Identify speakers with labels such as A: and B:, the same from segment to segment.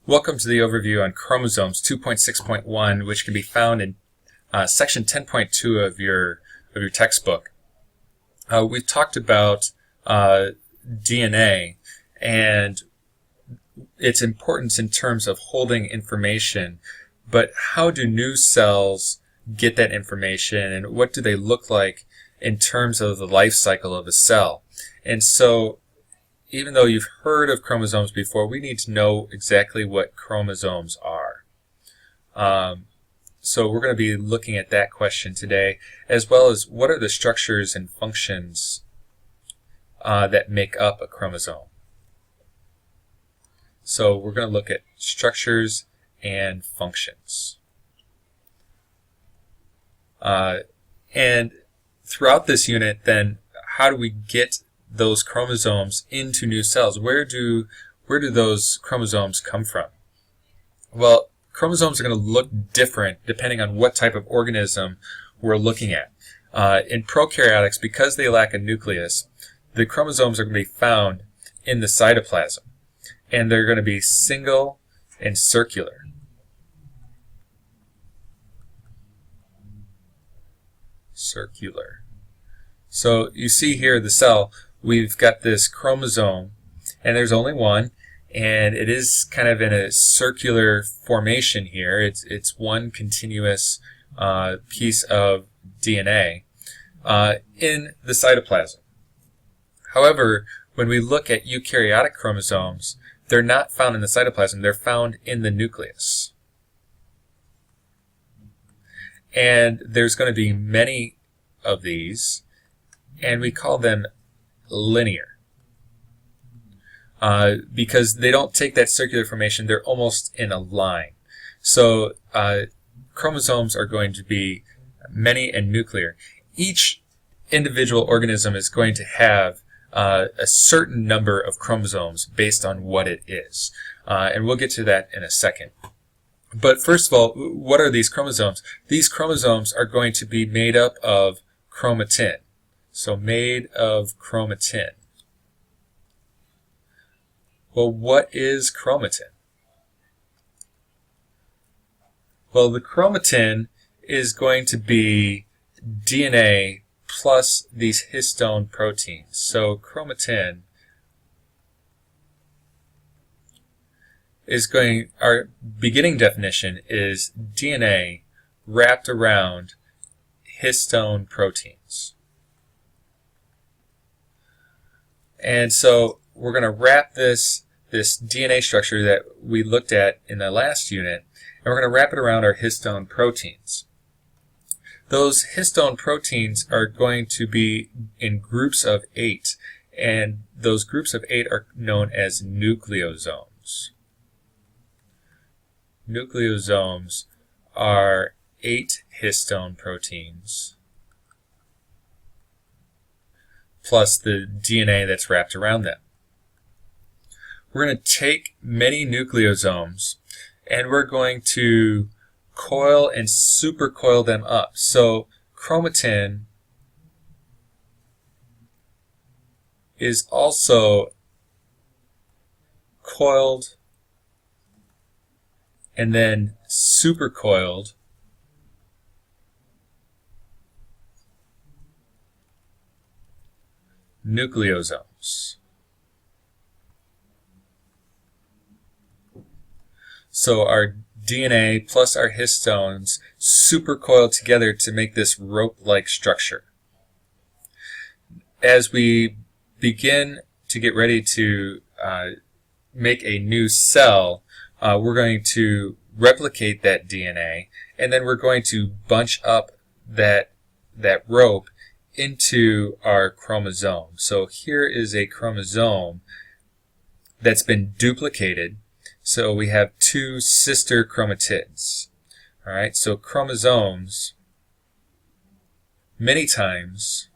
A: Welcome to the overview on Chromosomes 2.6.1, which can be found in section 10.2 of your textbook. We've talked about DNA and its importance in terms of holding information, but how do new cells get that information, and what do they look like in terms of the life cycle of a cell? And so, even though you've heard of chromosomes before, we need to know exactly what chromosomes are. So we're going to be looking at that question today, as well as what are the structures and functions that make up a chromosome. So we're going to look at structures and functions. And throughout this unit, then, how do we get those chromosomes into new cells? Where do those chromosomes come from? Well, chromosomes are going to look different depending on what type of organism we're looking at. In prokaryotics, because they lack a nucleus, the chromosomes are going to be found in the cytoplasm, and they're going to be single and circular. So you see here the cell, we've got this chromosome, and there's only one, and it is kind of in a circular formation here. It's one continuous piece of DNA in the cytoplasm. However, when we look at eukaryotic chromosomes, they're not found in the cytoplasm, they're found in the nucleus. And there's going to be many of these, and we call them linear. Because they don't take that circular formation, they're almost in a line. So chromosomes are going to be many and nuclear. Each individual organism is going to have a certain number of chromosomes based on what it is. And we'll get to that in a second. But first of all, what are these chromosomes? These chromosomes are going to be made up of chromatin. So made of chromatin. Well, what is chromatin? Well, the chromatin is going to be DNA plus these histone proteins. So chromatin is our beginning definition is DNA wrapped around histone proteins. And so we're going to wrap this DNA structure that we looked at in the last unit, and we're going to wrap it around our histone proteins. Those histone proteins are going to be in groups of 8, and those groups of 8 are known as nucleosomes. Nucleosomes are 8 histone proteins plus the DNA that's wrapped around them. We're going to take many nucleosomes and we're going to coil and supercoil them up. So chromatin is also coiled and then supercoiled nucleosomes. So our DNA plus our histones supercoiled together to make this rope-like structure. As we begin to get ready to make a new cell, we're going to replicate that DNA, and then we're going to bunch up that rope into our chromosome. So here is a chromosome that's been duplicated. So we have 2 sister chromatids. All right, so chromosomes many times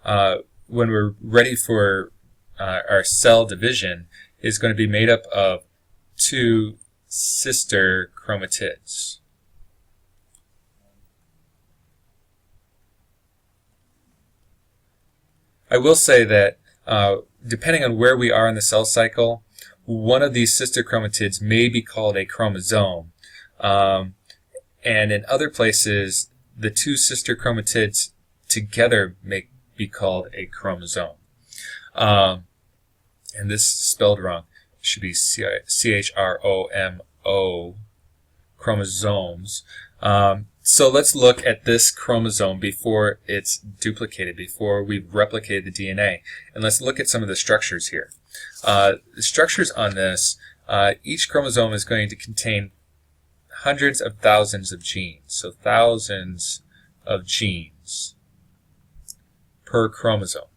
A: when we're ready for our cell division is going to be made up of 2 sister chromatids. I will say that depending on where we are in the cell cycle, one of these sister chromatids may be called a chromosome. And in other places, the two sister chromatids together may be called a chromosome. And this is spelled wrong. It should be CHROMO, chromosomes. So let's look at this chromosome before it's duplicated, before we've replicated the DNA. And let's look at some of the structures here. The structures on this, each chromosome is going to contain hundreds of thousands of genes. So thousands of genes per chromosome.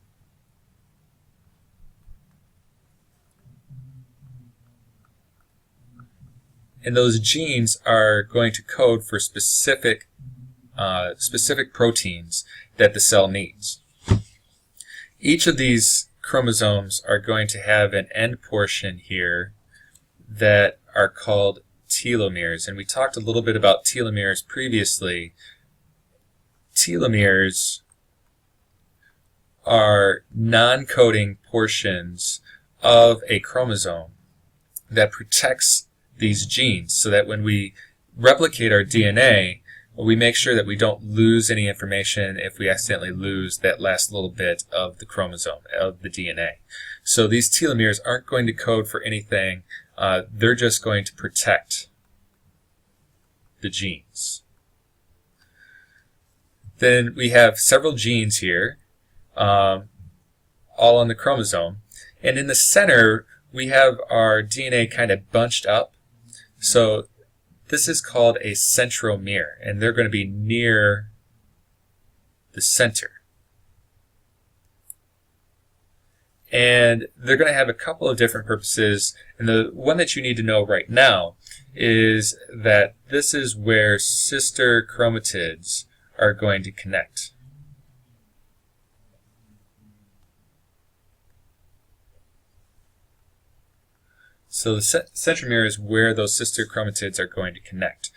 A: And those genes are going to code for specific proteins that the cell needs. Each of these chromosomes are going to have an end portion here that are called telomeres. And we talked a little bit about telomeres previously. Telomeres are non-coding portions of a chromosome that protects these genes, so that when we replicate our DNA, we make sure that we don't lose any information if we accidentally lose that last little bit of the chromosome, of the DNA. So these telomeres aren't going to code for anything. They're just going to protect the genes. Then we have several genes here, all on the chromosome. And in the center, we have our DNA kind of bunched up. So this is called a centromere, and they're going to be near the center. And they're going to have a couple of different purposes, and the one that you need to know right now is that this is where sister chromatids are going to connect. So the centromere is where those sister chromatids are going to connect.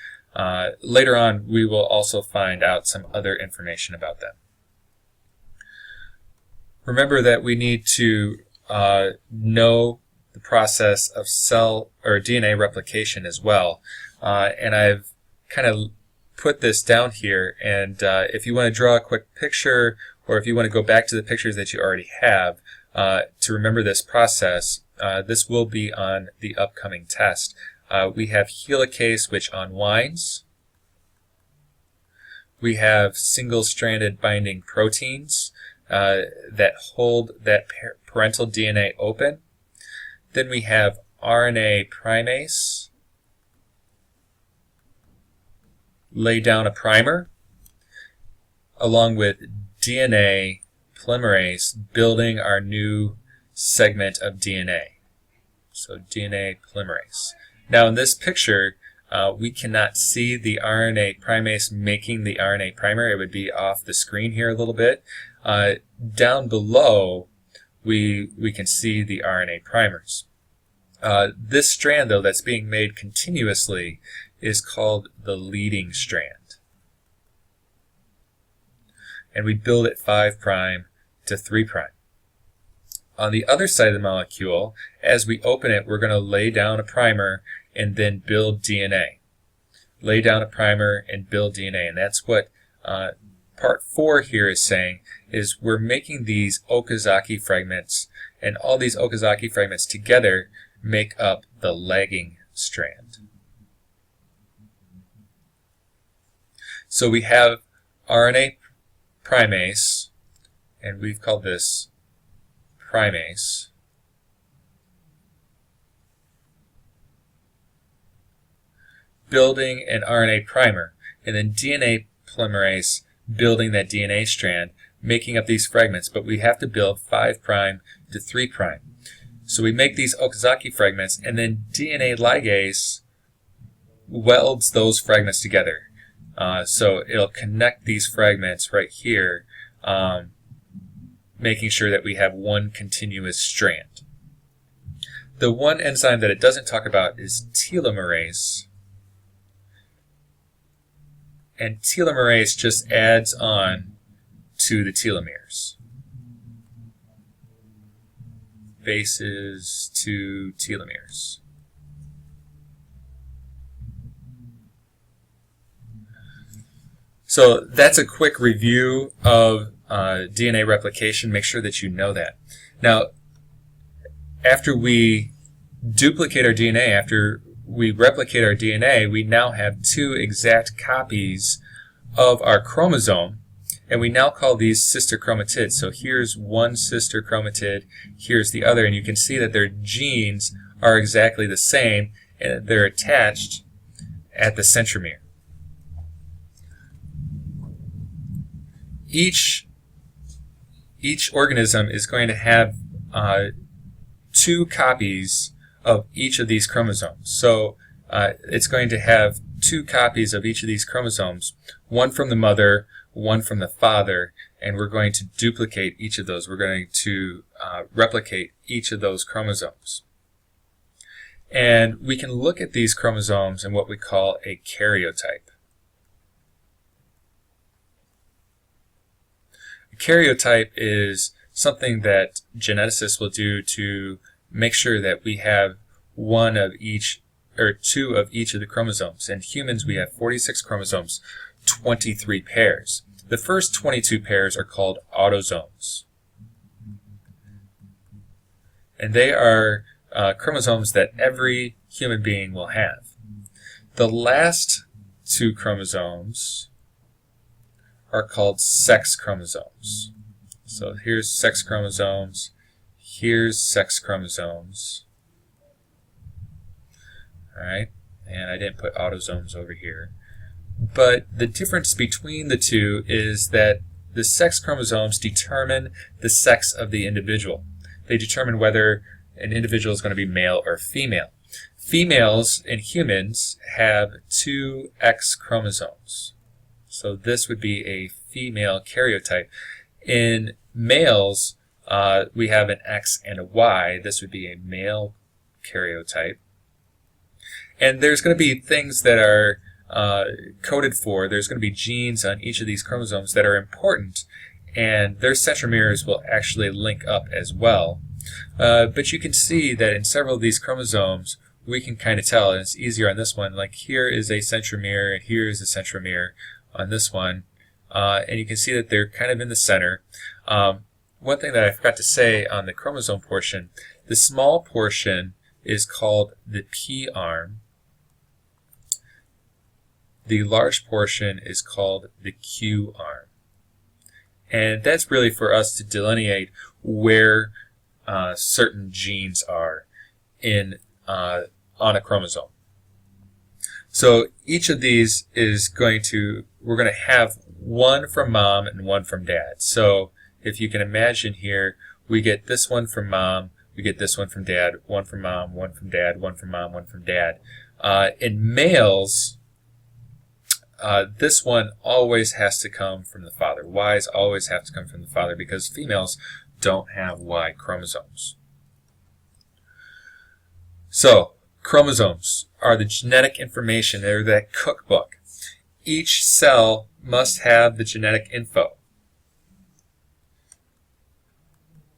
A: Later on, we will also find out some other information about them. Remember that we need to know the process of cell or DNA replication as well. And I've kind of put this down here. And if you want to draw a quick picture, or if you want to go back to the pictures that you already have to remember this process, this will be on the upcoming test. We have helicase, which unwinds. We have single-stranded binding proteins that hold that parental DNA open. Then we have RNA primase, lay down a primer, along with DNA polymerase building our new segment of DNA. So DNA polymerase. Now in this picture, we cannot see the RNA primase making the RNA primer. It would be off the screen here a little bit. Down below, we can see the RNA primers. This strand, though, that's being made continuously is called the leading strand. And we build it 5' to 3'. On the other side of the molecule, as we open it, we're going to lay down a primer and then build DNA. Lay down a primer and build DNA. And that's what part 4 here is saying, is we're making these Okazaki fragments, and all these Okazaki fragments together make up the lagging strand. So we have RNA primase, and we've called this primase. Building an RNA primer, and then DNA polymerase building that DNA strand, making up these fragments, but we have to build 5' to 3'. So we make these Okazaki fragments, and then DNA ligase welds those fragments together. So it'll connect these fragments right here, making sure that we have one continuous strand. The one enzyme that it doesn't talk about is telomerase. And telomerase just adds on to the telomeres. bases to telomeres. So that's a quick review of DNA replication. Make sure that you know that. Now, after we duplicate our DNA, after we replicate our DNA, we now have 2 exact copies of our chromosome, and we now call these sister chromatids. So here's one sister chromatid, here's the other, and you can see that their genes are exactly the same, and they're attached at the centromere. Each organism is going to have 2 copies of each of these chromosomes. So it's going to have 2 copies of each of these chromosomes, one from the mother, one from the father, and we're going to duplicate each of those. We're going to replicate each of those chromosomes. And we can look at these chromosomes in what we call a karyotype. A karyotype is something that geneticists will do to make sure that we have 1 of each or 2 of each of the chromosomes. In humans, we have 46 chromosomes, 23 pairs. The first 22 pairs are called autosomes. And they are chromosomes that every human being will have. The last 2 chromosomes are called sex chromosomes. So here's sex chromosomes, here's sex chromosomes. Alright, and I didn't put autosomes over here. But the difference between the two is that the sex chromosomes determine the sex of the individual. They determine whether an individual is going to be male or female. Females in humans have 2 X chromosomes. So this would be a female karyotype. In males, we have an X and a Y. This would be a male karyotype. And there's going to be things that are coded for. There's going to be genes on each of these chromosomes that are important, and their centromeres will actually link up as well. But you can see that in several of these chromosomes, we can kind of tell, and it's easier on this one. Like here is a centromere, and here is a centromere on this one. And you can see that they're kind of in the center. One thing that I forgot to say on the chromosome portion, the small portion is called the P arm. The large portion is called the Q arm. And that's really for us to delineate where certain genes are in on a chromosome. So each of these is we're going to have one from mom and one from dad. So if you can imagine here, we get this one from mom, we get this one from dad, one from mom, one from dad, one from mom, one from dad. In males, this one always has to come from the father. Y's always have to come from the father because females don't have Y chromosomes. So, chromosomes are the genetic information. They're that cookbook. Each cell must have the genetic info.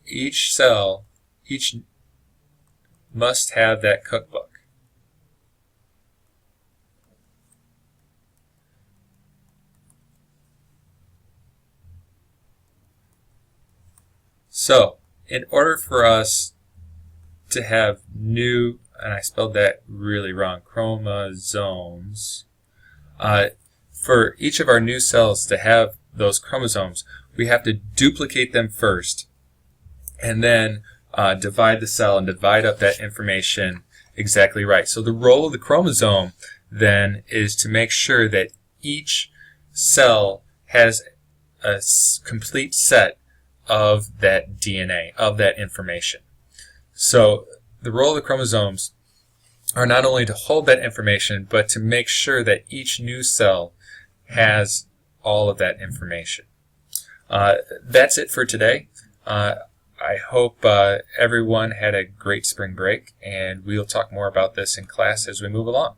A: Each cell, must have that cookbook. So, in order for us to have new, and I spelled that really wrong, chromosomes, for each of our new cells to have those chromosomes, we have to duplicate them first, and then divide the cell and divide up that information exactly right. So the role of the chromosome then is to make sure that each cell has a complete set of that DNA, of that information. So the role of the chromosomes are not only to hold that information, but to make sure that each new cell has all of that information. That's it for today. I hope everyone had a great spring break, and we'll talk more about this in class as we move along.